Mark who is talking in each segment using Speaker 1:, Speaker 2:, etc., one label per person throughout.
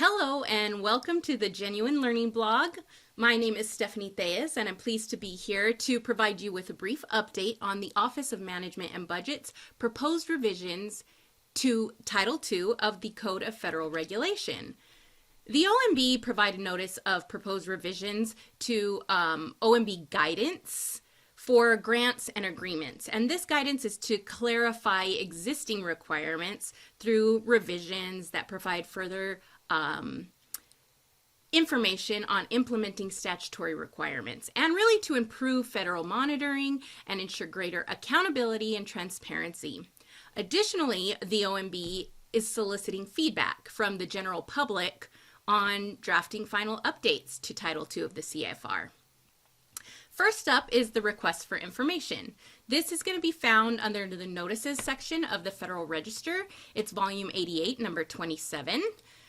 Speaker 1: Hello and welcome to the Genuine Learning blog. My name is Stephanie Theas and I'm pleased to be here to provide you with a brief update on the Office of Management and Budget's proposed revisions to Title II of the Code of Federal Regulation. The OMB provided notice of proposed revisions to OMB guidance for grants and agreements. And this guidance is to clarify existing requirements through revisions that provide further information on implementing statutory requirements and really to improve federal monitoring and ensure greater accountability and transparency. Additionally, the OMB is soliciting feedback from the general public on drafting final updates to Title II of the CFR. First up is the request for information. This is going to be found under the notices section of the Federal Register. It's volume 88, number 27.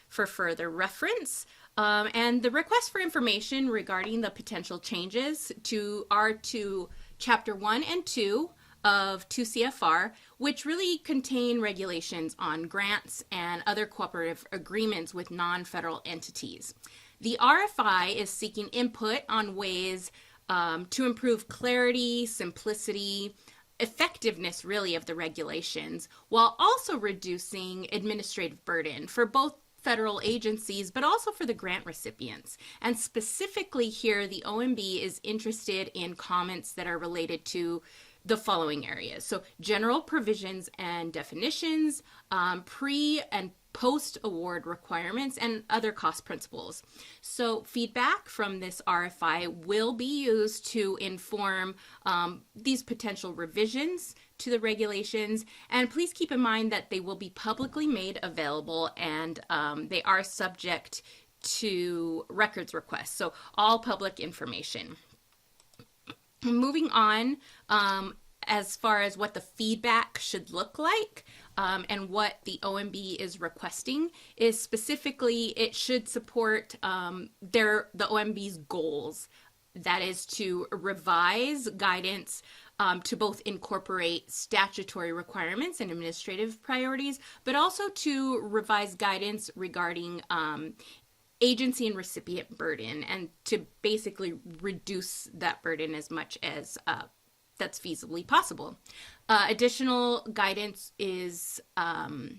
Speaker 1: For further reference, and the request for information regarding the potential changes to Chapter 1 and 2 of 2 CFR, which really contain regulations on grants and other cooperative agreements with non-federal entities. The RFI is seeking input on ways to improve clarity, simplicity, effectiveness really of the regulations, while also reducing administrative burden for both federal agencies, but also for the grant recipients. And specifically here, the OMB is interested in comments that are related to the following areas. So general provisions and definitions, pre and post-award requirements, and other cost principles. So feedback from this RFI will be used to inform these potential revisions to the regulations, and please keep in mind that they will be publicly made available and they are subject to records requests, so all public information. Moving on, as far as what the feedback should look like and what the OMB is requesting is specifically it should support the OMB's goals. That is to revise guidance to both incorporate statutory requirements and administrative priorities, but also to revise guidance regarding agency and recipient burden and to basically reduce that burden as much as that's feasibly possible. Additional guidance is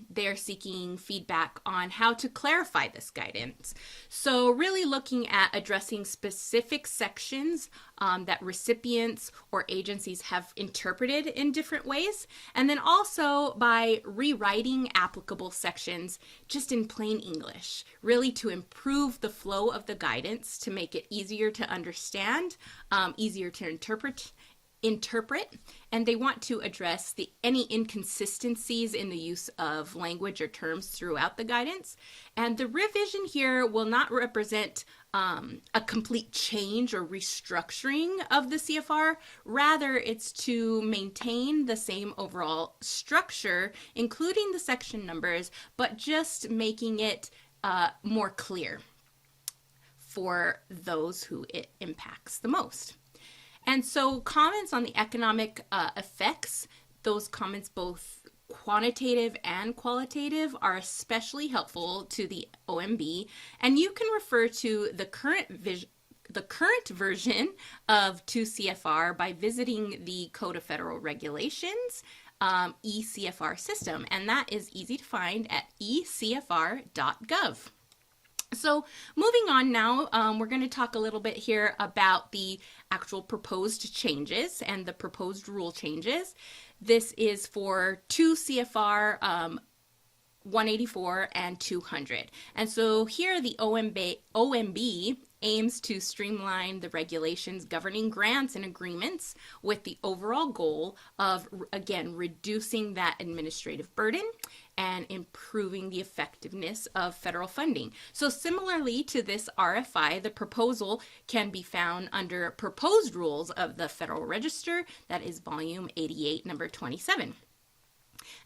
Speaker 1: they're seeking feedback on how to clarify this guidance. So really looking at addressing specific sections that recipients or agencies have interpreted in different ways, and then also by rewriting applicable sections just in plain English, really to improve the flow of the guidance to make it easier to understand, easier to interpret, and they want to address any inconsistencies in the use of language or terms throughout the guidance. And the revision here will not represent a complete change or restructuring of the CFR. Rather, it's to maintain the same overall structure, including the section numbers, but just making it more clear for those who it impacts the most. And so comments on the economic effects, those comments both quantitative and qualitative are especially helpful to the OMB, and you can refer to the current version of 2 CFR by visiting the Code of Federal Regulations eCFR system, and that is easy to find at ecfr.gov. So moving on now, we're going to talk a little bit here about the actual proposed changes and the proposed rule changes. This is for 2 CFR 184 and 200. And so here the OMB aims to streamline the regulations governing grants and agreements with the overall goal of, again, reducing that administrative burden and improving the effectiveness of federal funding. So similarly to this RFI, the proposal can be found under Proposed Rules of the Federal Register, that is volume 88, number 27.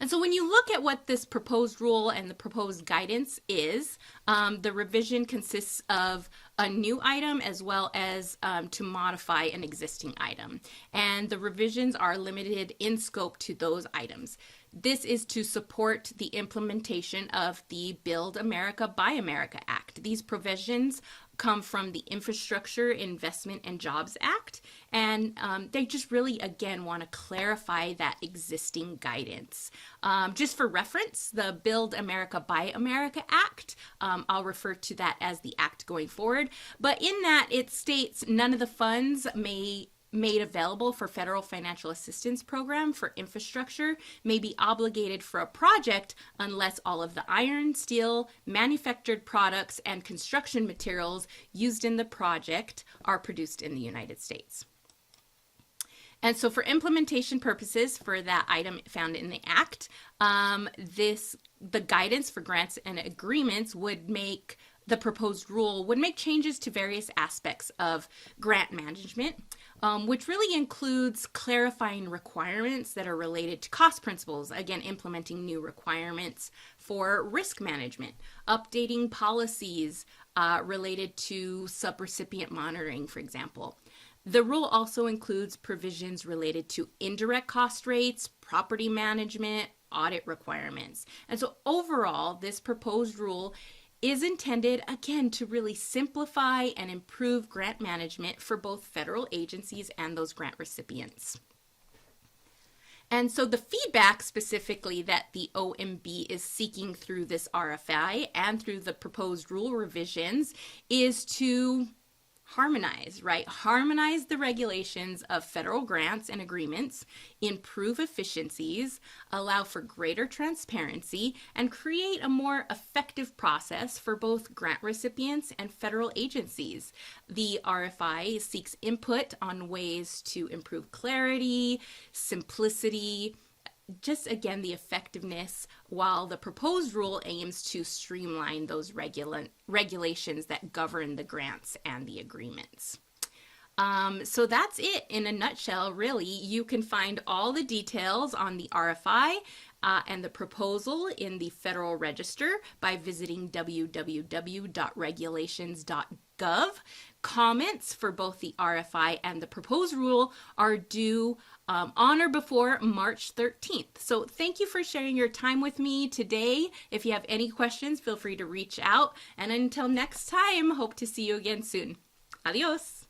Speaker 1: And so when you look at what this proposed rule and the proposed guidance is, the revision consists of a new item as well as to modify an existing item. And the revisions are limited in scope to those items. This is to support the implementation of the Build America, Buy America Act. These provisions come from the Infrastructure Investment and Jobs Act, and they just really, again, want to clarify that existing guidance. Just for reference, the Build America, Buy America Act, I'll refer to that as the act going forward, but in that it states none of the funds made available for federal financial assistance program for infrastructure may be obligated for a project unless all of the iron, steel, manufactured products, and construction materials used in the project are produced in the United States. And so for implementation purposes for that item found in the Act, the guidance for grants and agreements would make the proposed rule would make changes to various aspects of grant management, which really includes clarifying requirements that are related to cost principles, again, implementing new requirements for risk management, updating policies related to subrecipient monitoring, for example. The rule also includes provisions related to indirect cost rates, property management, audit requirements. And so overall, this proposed rule is intended, again, to really simplify and improve grant management for both federal agencies and those grant recipients. And so the feedback specifically that the OMB is seeking through this RFI and through the proposed rule revisions is to harmonize, right? Harmonize the regulations of federal grants and agreements, improve efficiencies, allow for greater transparency, and create a more effective process for both grant recipients and federal agencies. The RFI seeks input on ways to improve clarity, simplicity, just again the effectiveness, while the proposed rule aims to streamline those regulations that govern the grants and the agreements. So that's it in a nutshell, really. You can find all the details on the RFI and the proposal in the Federal Register by visiting www.regulations.gov. Comments for both the RFI and the proposed rule are due on or before March 13th. So thank you for sharing your time with me today. If you have any questions, feel free to reach out. And until next time, hope to see you again soon. Adios.